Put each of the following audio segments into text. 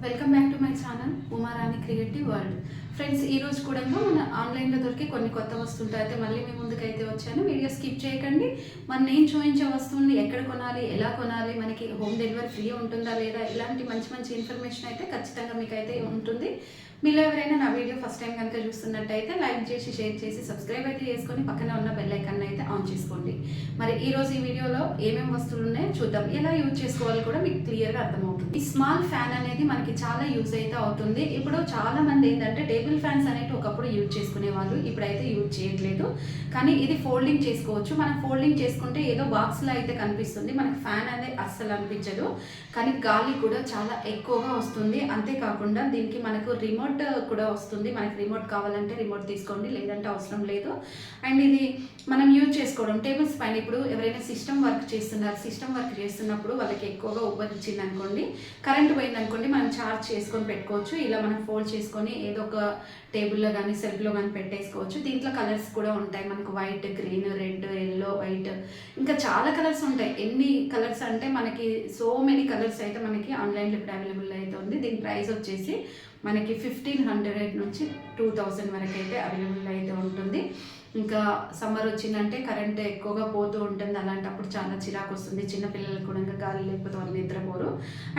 Welcome back to my channel Uma Rani creative world. Friends, ఈ రోజు కూడా మన ఆన్లైన్లో దొరికే కొన్ని కొత్త వస్తువులతో అయితే మళ్ళీ మీ ముందుకైతే వచ్చాను. వీడియో స్కిప్ చేయకండి. నేను చూపించే వస్తువుల్ని ఎక్కడ కొనాలి, ఎలా కొనాలి, మనకి హోమ్ డెలివరీ ఫ్రీ ఉంటుందా లేదా, ఇలాంటి మంచి మంచి ఇన్ఫర్మేషన్ అయితే ఖచ్చితంగా మీకైతే ఉంటుంది. మీలో ఎవరైనా నా వీడియో ఫస్ట్ టైం కనుక చూస్తున్నట్టయితే లైక్ చేసి, షేర్ చేసి, సబ్స్క్రైబ్ అయితే చేసుకొని పక్కన ఉన్న బెల్ ఐకాన్ అయితే ఆన్ చేసుకోండి. మరి ఈ రోజు ఈ వీడియోలో ఏమేమి వస్తువులు ఉన్నాయో చూద్దాం. ఎలా యూజ్ చేసుకోవాలి కూడా మీకు క్లియర్గా అర్థమవుతుంది. ఈ స్మాల్ ఫ్యాన్ అనేది మనకి చాలా యూజ్ అయితే అవుతుంది. ఇప్పుడు చాలా మంది ఏంటంటే టేబుల్ ఫ్యాన్స్ అనేవి ఒకప్పుడు యూజ్ చేసుకునే వాళ్ళు, ఇప్పుడైతే యూజ్ చేయట్లేదు. కానీ ఇది ఫోల్డింగ్ చేసుకోవచ్చు. మనం ఫోల్డింగ్ చేసుకుంటే ఏదో బాక్స్లో అయితే కనిపిస్తుంది, మనకి ఫ్యాన్ అనేది అస్సలు అనిపించదు. కానీ గాలి కూడా చాలా ఎక్కువగా వస్తుంది. అంతేకాకుండా దీనికి మనకు రిమోట్ కూడా వస్తుంది. మనకి రిమోట్ కావాలంటే రిమోట్ తీసుకోండి, లేదంటే అవసరం లేదు. అండ్ ఇది మనం యూజ్ చేసుకోవడం టేబుల్స్ పైన, ఇప్పుడు ఎవరైనా సిస్టమ్ వర్క్ చేస్తున్నప్పుడు వాళ్ళకి ఎక్కువగా ఉబ్బరించింది అనుకోండి, కరెంట్ పోయింది అనుకోండి, మనం ఛార్జ్ చేసుకొని పెట్టుకోవచ్చు. ఇలా మనం ఫోల్డ్ చేసుకొని ఏదో ఒక టేబుల్లో కానీ సెల్ఫ్లో కానీ పెట్టేసుకోవచ్చు. దీంట్లో కలర్స్ కూడా ఉంటాయి మనకు, white, green, red, yellow, white, ఇంకా చాలా కలర్స్ ఉంటాయి. ఎన్ని కలర్స్ అంటే మనకి సో మెనీ కలర్స్ అయితే మనకి ఆన్లైన్లో ఇప్పుడు అవైలబుల్ అయితే ఉంది. దీని ప్రైస్ వచ్చేసి మనకి 1500 నుంచి 2000 వరకు అయితే అవైలబుల్ అయితే ఉంటుంది. ఇంకా సమ్మర్ వచ్చిందంటే కరెంట్ ఎక్కువగా పోతూ ఉంటుంది. అలాంటప్పుడు చాలా చిరాకు వస్తుంది. చిన్నపిల్లలకు కూడా గాలి లేకపోతే వాళ్ళు నిద్రపోరు.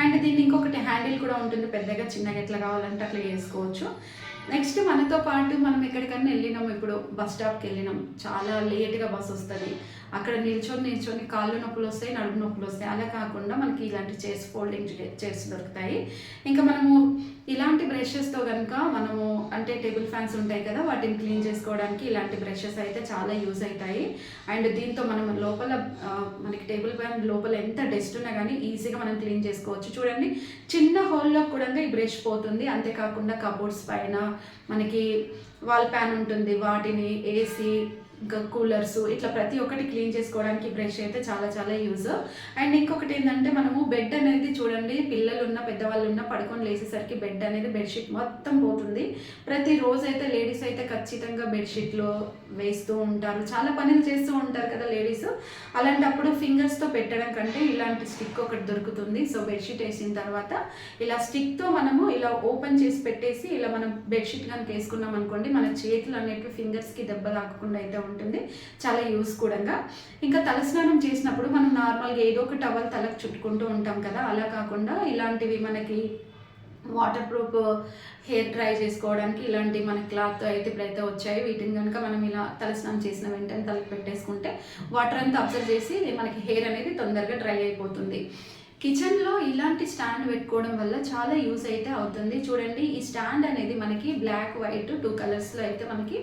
అండ్ దీన్ని ఇంకొకటి హ్యాండిల్ కూడా ఉంటుంది, పెద్దగా చిన్నగా ఎట్లా కావాలంటే అట్లా వేసుకోవచ్చు. నెక్స్ట్ మనతో పాటు మనం ఎక్కడికైనా వెళ్ళినాం, ఇప్పుడు బస్ స్టాప్కి వెళ్ళినాం, చాలా లేట్గా బస్ వస్తుంది, అక్కడ నిల్చొని కాళ్ళు నొప్పులు వస్తాయి, నడుము నొప్పులు వస్తాయి. అలా కాకుండా మనకి ఇలాంటి చైర్స్, ఫోల్డింగ్ చైర్స్ దొరుకుతాయి. ఇంకా మనము ఇలాంటి బ్రషెస్తో కనుక మనము అంటే టేబుల్ ఫ్యాన్స్ ఉంటాయి కదా, వాటిని క్లీన్ చేసుకోవడానికి ఇలాంటి బ్రషెస్ అయితే చాలా యూజ్ అవుతాయి. అండ్ దీంతో మనం లోపల మనకి టేబుల్ ఫ్యాన్ లోపల ఎంత డస్ట్ ఉన్నా కానీ ఈజీగా మనం క్లీన్ చేసుకోవచ్చు. చూడండి, చిన్న హోల్లో కూడా ఈ బ్రష్ పోతుంది. అంతేకాకుండా కబోర్డ్స్ పైన మనకి వాల్ ఫ్యాన్ ఉంటుంది, వాటిని ఏసీ, ఇంకా కూలర్స్, ఇట్లా ప్రతి ఒక్కటి క్లీన్ చేసుకోవడానికి బ్రష్ అయితే చాలా చాలా యూజ్. అండ్ ఇంకొకటి ఏంటంటే మనము బెడ్ అనేది చూడండి, పిల్లలు ఉన్న పెద్దవాళ్ళు ఉన్న పడుకొని లేచేసరికి బెడ్ అనేది బెడ్షీట్ మొత్తం పోతుంది. ప్రతిరోజు అయితే లేడీస్ అయితే ఖచ్చితంగా బెడ్షీట్లో వేస్తూ ఉంటారు, చాలా పనులు చేస్తూ ఉంటారు కదా లేడీస్. అలాంటప్పుడు ఫింగర్స్తో పెట్టడం కంటే ఇలాంటి స్టిక్ ఒకటి దొరుకుతుంది. సో బెడ్షీట్ వేసిన తర్వాత ఇలా స్టిక్తో మనము ఇలా ఓపెన్ చేసి పెట్టేసి ఇలా మనం బెడ్షీట్ కనుక వేసుకున్నాం అనుకోండి, మన చేతులు అనేవి ఫింగర్స్కి దెబ్బ తాకకుండా అయితే ఉంటుంది. చాలా యూస్ కూడా. ఇంకా తలస్నానం చేసినప్పుడు మనం నార్మల్గా ఏదో ఒక టవల్ తలకు చుట్టుకుంటూ ఉంటాం కదా, అలా కాకుండా ఇలాంటివి మనకి వాటర్ ప్రూఫ్ హెయిర్ డ్రై చేసుకోవడానికి ఇలాంటి మన క్లాత్ అయితే ఇప్పుడైతే వచ్చాయి. వీటిని కనుక మనం ఇలా తలస్నానం చేసిన వెంటనే తలకు పెట్టేసుకుంటే వాటర్ అంతా అబ్జర్వ్ చేసి మనకి హెయిర్ అనేది తొందరగా డ్రై అయిపోతుంది. కిచెన్లో ఇలాంటి స్టాండ్ పెట్టుకోవడం వల్ల చాలా యూస్ అయితే అవుతుంది. చూడండి, ఈ స్టాండ్ అనేది మనకి బ్లాక్, వైట్ 2 కలర్స్లో అయితే మనకి,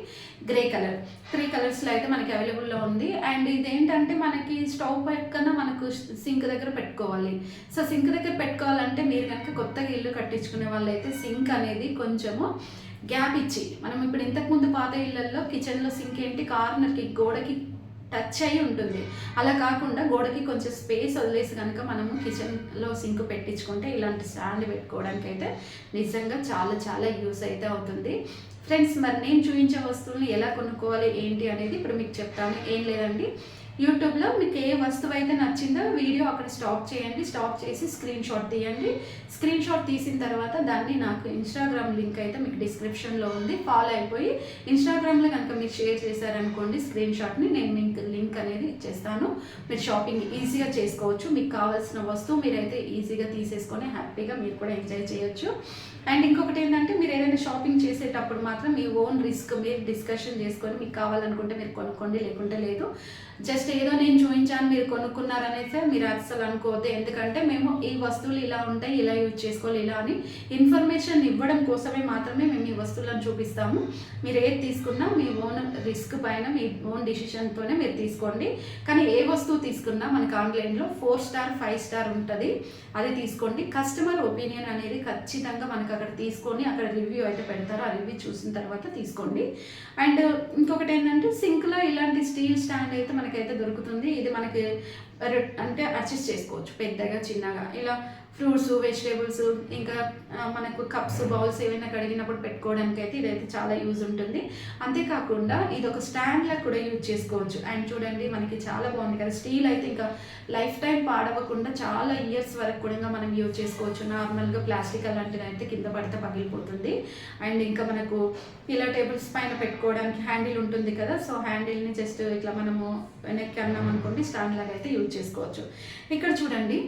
గ్రే కలర్ 3 కలర్స్లో అయితే మనకి అవైలబుల్లో ఉంది. అండ్ ఇదేంటంటే మనకి స్టవ్ పక్కన మనకు సింక్ దగ్గర పెట్టుకోవాలి. సో సింక్ దగ్గర పెట్టుకోవాలంటే మీరు కనుక కొత్తగా ఇల్లు కట్టించుకునే వాళ్ళైతే సింక్ అనేది కొంచెము గ్యాప్ ఇచ్చి, మనం ఇప్పుడు ఇంతకుముందు పాత ఇళ్ళల్లో కిచెన్లో సింక్ ఏంటి కార్నర్కి, గోడకి టచ్ అయి ఉంటుంది. అలా కాకుండా గోడకి కొంచెం స్పేస్ వదిలేసి కనుక మనము కిచెన్లో సింక్ పెట్టించుకుంటే ఇలాంటి స్టాండ్ పెట్టుకోవడానికి అయితే నిజంగా చాలా చాలా యూస్ అయితే అవుతుంది. ఫ్రెండ్స్, మరి నేను చూపించే వస్తువులను ఎలా కొనుక్కోవాలి ఏంటి అనేది ఇప్పుడు మీకు చెప్తాను. ఏం లేదండి, యూట్యూబ్లో మీకు ఏ వస్తువు అయితే నచ్చిందో వీడియో అక్కడ స్టాప్ చేయండి, స్టాప్ చేసి స్క్రీన్ షాట్ తీయండి. స్క్రీన్ షాట్ తీసిన తర్వాత దాన్ని నాకు ఇన్స్టాగ్రామ్ లింక్ అయితే మీకు డిస్క్రిప్షన్లో ఉంది, ఫాలో అయిపోయి ఇన్స్టాగ్రామ్లో కనుక మీరు షేర్ చేశారనుకోండి స్క్రీన్ షాట్ని, నేను మీకు లింక్ అనేది ఇచ్చేస్తాను. మీరు షాపింగ్ ఈజీగా చేసుకోవచ్చు. మీకు కావాల్సిన వస్తువు మీరైతే ఈజీగా తీసేసుకొని హ్యాపీగా మీరు కూడా ఎంజాయ్ చేయొచ్చు. అండ్ ఇంకొకటి ఏంటంటే, మీరు ఏదైనా షాపింగ్ చేసేటప్పుడు మాత్రం మీ ఓన్ రిస్క్ మీరు డిస్కషన్ చేసుకొని మీకు కావాలనుకుంటే మీరు కొనుక్కోండి, లేకుంటే లేదు. జస్ట్ ఏదో నేను చూపించాను మీరు కొనుక్కున్నారనేసి మీరు అస్సలు అనుకోవద్దు. ఎందుకంటే మేము ఈ వస్తువులు ఇలా ఉంటాయి, ఇలా యూజ్ చేసుకోవాలి, ఇలా అని ఇన్ఫర్మేషన్ ఇవ్వడం కోసమే మాత్రమే మేము ఈ వస్తువులను చూపిస్తాము. మీరు ఏది తీసుకున్నా మీ ఓన్ రిస్క్ పైన మీ ఓన్ డిసిషన్తోనే మీరు తీసుకోండి. కానీ ఏ వస్తువు తీసుకున్నా మనకి ఆన్లైన్లో 4 స్టార్ 5 స్టార్ ఉంటుంది, అది తీసుకోండి. కస్టమర్ ఒపీనియన్ అనేది ఖచ్చితంగా మనకు అక్కడ తీసుకొని అక్కడ రివ్యూ అయితే పెడతారు, ఆ రివ్యూ చూసిన తర్వాత తీసుకోండి. అండ్ ఇంకొకటి ఏంటంటే, సింక్లో ఇలాంటి స్టీల్ స్టాండ్ అయితే మనకైతే దొరుకుతుంది. ఇది మనకి అంటే అడ్జస్ట్ చేసుకోవచ్చు, పెద్దగా చిన్నగా ఇలా ఫ్రూట్స్, వెజిటేబుల్స్, ఇంకా మనకు కప్స్, బౌల్స్ ఏవైనా కడిగినప్పుడు పెట్టుకోవడానికి అయితే ఇదైతే చాలా యూజ్ ఉంటుంది. అంతేకాకుండా ఇది ఒక స్టాండ్లా కూడా యూజ్ చేసుకోవచ్చు. అండ్ చూడండి మనకి చాలా బాగుంది కదా, స్టీల్ అయితే ఇంకా లైఫ్ టైం పాడవకుండా చాలా ఇయర్స్ వరకు కూడా మనం యూజ్ చేసుకోవచ్చు. నార్మల్గా ప్లాస్టిక్ అలాంటిది అయితే కింద పడితే పగిలిపోతుంది. అండ్ ఇంకా మనకు ఇలా టేబుల్స్ పైన పెట్టుకోవడానికి హ్యాండిల్ ఉంటుంది కదా, సో హ్యాండిల్ని జస్ట్ ఇట్లా మనము వెనక్కి అన్నాం అనుకోండి, స్టాండ్ లాగా అయితే యూజ్ చేసుకోవచ్చు. ఇక్కడ చూడండి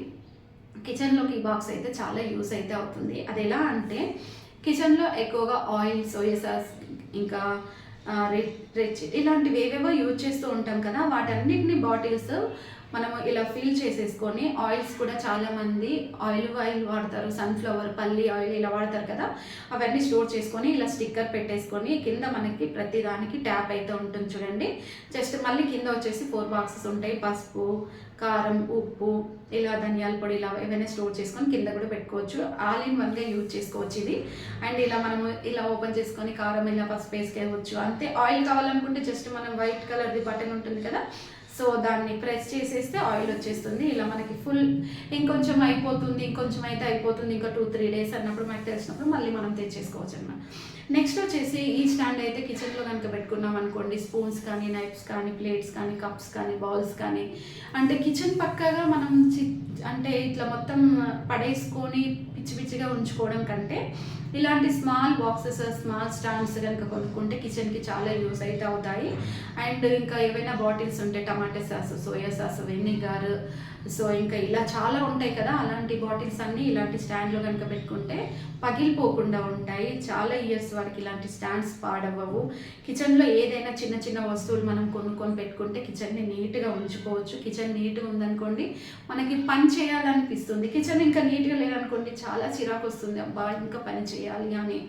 కిచెన్లోకి ఈ బాక్స్ అయితే చాలా యూస్ అయితే అవుతుంది. అది ఎలా అంటే కిచెన్లో ఎక్కువగా ఆయిల్, సోయా సాస్, ఇంకా రెడ్ ఇలాంటివి ఏవేవో యూజ్ చేస్తూ ఉంటాం కదా, వాటన్నిటిని బాటిల్స్ మనము ఇలా ఫిల్ చేసేసుకొని, ఆయిల్స్ కూడా చాలామంది ఆయిల్ వాడతారు, సన్ఫ్లవర్, పల్లి ఆయిల్ ఇలా వాడతారు కదా, అవన్నీ స్టోర్ చేసుకొని ఇలా స్టిక్కర్ పెట్టేసుకొని కింద మనకి ప్రతి దానికి ట్యాప్ అయితే ఉంటుంది చూడండి. జస్ట్ మళ్ళీ కింద వచ్చేసి 4 బాక్సెస్ ఉంటాయి. పసుపు, కారం, ఉప్పు, ఇలా ధనియాల పొడి, ఇలా ఏవైనా స్టోర్ చేసుకొని కింద కూడా పెట్టుకోవచ్చు. ఆల్ ఇన్ వన్గా యూజ్ చేసుకోవచ్చు ఇది. అండ్ ఇలా మనము ఇలా ఓపెన్ చేసుకొని కారం, ఇలా పసుపు వేసుకోవచ్చు. అంతే. ఆయిల్ కావాలనుకుంటే జస్ట్ మనం వైట్ కలర్ది బటన్ ఉంటుంది కదా, సో దాన్ని ప్రెస్ చేసేస్తే ఆయిల్ వచ్చేస్తుంది. ఇలా మనకి ఫుల్ ఇంకొంచెం అయిపోతుంది, ఇంకొంచెం అయితే అయిపోతుంది, ఇంకా 2-3 డేస్ అన్నప్పుడు మనకు తెలిసినప్పుడు మళ్ళీ మనం తెచ్చేసుకోవచ్చు అన్నమాట. నెక్స్ట్ వచ్చేసి ఈ స్టాండ్ అయితే కిచెన్లో కనుక పెట్టుకున్నాం అనుకోండి, స్పూన్స్ కానీ, నైఫ్స్ కానీ, ప్లేట్స్ కానీ, కప్స్ కానీ, బౌల్స్ కానీ, అంటే కిచెన్ పక్కగా మనం అంటే ఇట్లా మొత్తం పడేసుకొని పిచ్చి పిచ్చిగా ఉంచుకోవడం కంటే ఇలాంటి స్మాల్ బాక్సెస్, స్మాల్ స్టాండ్స్ కనుక కొనుక్కుంటే కిచెన్కి చాలా యూస్ అయితే అవుతాయి. అండ్ ఇంకా ఏవైనా బాటిల్స్ ఉంటాయి, టమాటా sauce, soya sauce, vinegar, so ఇంకా ఇలా చాలా ఉంటాయి కదా, అలాంటి బాటిల్స్ అన్నీ ఇలాంటి స్టాండ్లో కనుక పెట్టుకుంటే పగిలిపోకుండా ఉంటాయి. చాలా ఇయర్స్ వరకు ఇలాంటి స్టాండ్స్ పాడవ్వవు. కిచెన్లో ఏదైనా చిన్న చిన్న వస్తువులు మనం కొనుక్కొని పెట్టుకుంటే కిచెన్ని నీట్గా ఉంచుకోవచ్చు. కిచెన్ నీట్గా ఉందనుకోండి మనకి పని చేయాలనిపిస్తుంది. కిచెన్ ఇంకా నీట్గా లేదనుకోండి చాలా చిరాకు వస్తుంది, అబ్బా ఇంకా పని చేయాలి అని.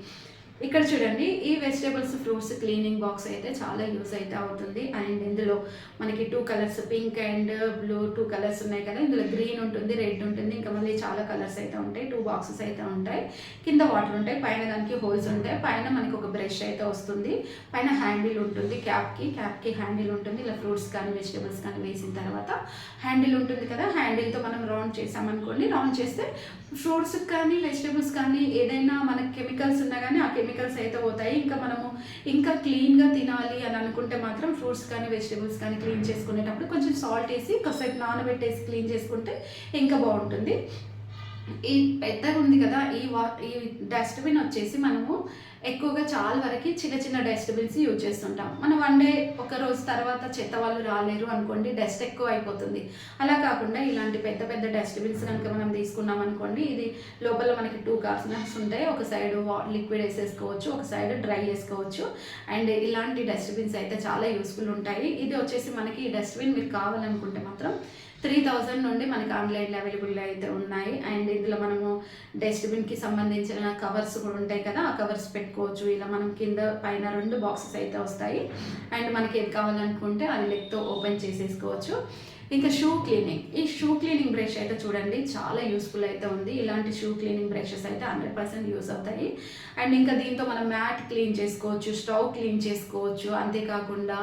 ఇక్కడ చూడండి ఈ వెజిటేబుల్స్, ఫ్రూట్స్ క్లీనింగ్ బాక్స్ అయితే చాలా యూస్ అయితే అవుతుంది. అండ్ ఇందులో మనకి 2 colours, pink and blue 2 colours ఉన్నాయి కదా, ఇందులో గ్రీన్ ఉంటుంది, రెడ్ ఉంటుంది, ఇంకా మళ్ళీ చాలా కలర్స్ అయితే ఉంటాయి. 2 బాక్సెస్ అయితే ఉంటాయి. కింద వాటర్ ఉంటాయి, పైన దానికి హోల్స్ ఉంటాయి, పైన మనకి ఒక బ్రష్ అయితే వస్తుంది, పైన హ్యాండిల్ ఉంటుంది, క్యాప్కి హ్యాండిల్ ఉంటుంది. ఇలా ఫ్రూట్స్ కానీ వెజిటేబుల్స్ కానీ వేసిన తర్వాత హ్యాండిల్ ఉంటుంది కదా, హ్యాండిల్తో మనం రౌండ్ చేసామనుకోండి, రౌండ్ చేస్తే ఫ్రూట్స్ కానీ వెజిటేబుల్స్ కానీ ఏదైనా మనకి కెమికల్స్ ఉన్నా కానీ ఆ కెమికల్స్ అయితే పోతాయి. ఇంకా మనము ఇంకా క్లీన్గా తినాలి అని అనుకుంటే మాత్రం ఫ్రూట్స్ కానీ వెజిటేబుల్స్ కానీ క్లీన్ చేసుకునేటప్పుడు కొంచెం సాల్ట్ వేసి కాసేపు నానబెట్టేసి క్లీన్ చేసుకుంటే ఇంకా బాగుంటుంది. ఈ పెద్దగా ఉంది కదా, ఈ డస్ట్బిన్ వచ్చేసి మనము ఎక్కువగా చాలా వరకు చిన్న చిన్న డస్ట్బిన్స్ యూజ్ చేస్తుంటాం. మనం 1 డే ఒక రోజు తర్వాత చెత్త వాళ్ళు రాలేరు అనుకోండి, డస్ట్ ఎక్కువ అయిపోతుంది. అలా కాకుండా ఇలాంటి పెద్ద పెద్ద డస్ట్బిన్స్ కనుక మనం తీసుకున్నాం అనుకోండి, ఇది లోపల మనకి 2 కార్నర్స్ ఉంటాయి. ఒక సైడ్ లిక్విడ్ వేసేసుకోవచ్చు, ఒక సైడ్ డ్రై చేసుకోవచ్చు. అండ్ ఇలాంటి డస్ట్బిన్స్ అయితే చాలా యూస్ఫుల్ ఉంటాయి. ఇది వచ్చేసి మనకి ఈ డస్ట్బిన్ మీరు కావాలనుకుంటే మాత్రం 3000 నుండి మనకి ఆన్లైన్లో అవైలబుల్ అయితే ఉన్నాయి. అండ్ ఇందులో మనము డస్ట్బిన్కి సంబంధించిన కవర్స్ కూడా ఉంటాయి కదా, ఆ కవర్స్ పెట్టుకోవచ్చు. ఇలా మనం కింద పైన 2 బాక్సెస్ అయితే వస్తాయి. అండ్ మనకి ఏది కావాలనుకుంటే అది లెగ్తో ఓపెన్ చేసేసుకోవచ్చు. ఇంకా షూ క్లీనింగ్, ఈ షూ క్లీనింగ్ బ్రష్ అయితే చూడండి చాలా యూస్ఫుల్ అయితే ఉంది. ఇలాంటి షూ క్లీనింగ్ బ్రషెస్ అయితే 100% యూస్ అవుతాయి. అండ్ ఇంకా దీంతో మనం మ్యాట్ క్లీన్ చేసుకోవచ్చు, స్టవ్ క్లీన్ చేసుకోవచ్చు. అంతేకాకుండా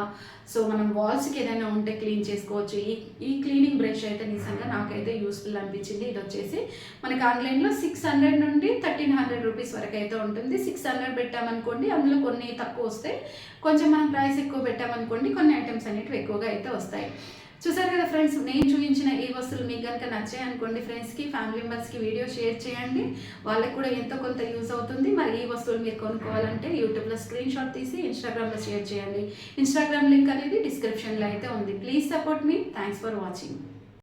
సో మనం వాల్స్కి ఏదైనా ఉంటే క్లీన్ చేసుకోవచ్చు. ఈ క్లీనింగ్ బ్రష్ అయితే నిజంగా నాకైతే యూస్ఫుల్ అనిపించింది. ఇది వచ్చేసి మనకి ఆన్లైన్లో 600 నుండి 1300 రూపీస్ వరకు అయితే ఉంటుంది. 600 పెట్టామనుకోండి, అందులో కొన్ని తక్కువ వస్తాయి. కొంచెం మనం ప్రైస్ ఎక్కువ పెట్టామనుకోండి, కొన్ని ఐటమ్స్ అనేటివి ఎక్కువగా అయితే వస్తాయి. చూసారు కదా ఫ్రెండ్స్, నేను చూపించిన ఈ వస్తువులు మీకు కనుక నచ్చాయి అనుకోండి, ఫ్రెండ్స్కి, ఫ్యామిలీ మెంబర్స్కి వీడియో షేర్ చేయండి. వాళ్ళకి కూడా ఎంతో కొంత యూజ్ అవుతుంది. మరి ఈ వస్తువులు మీరు కొనుక్కోవాలంటే యూట్యూబ్లో స్క్రీన్ షాట్ తీసి ఇన్స్టాగ్రామ్లో షేర్ చేయండి. ఇన్స్టాగ్రామ్ లింక్ అనేది డిస్క్రిప్షన్లో అయితే ఉంది. Please support me. Thanks for watching.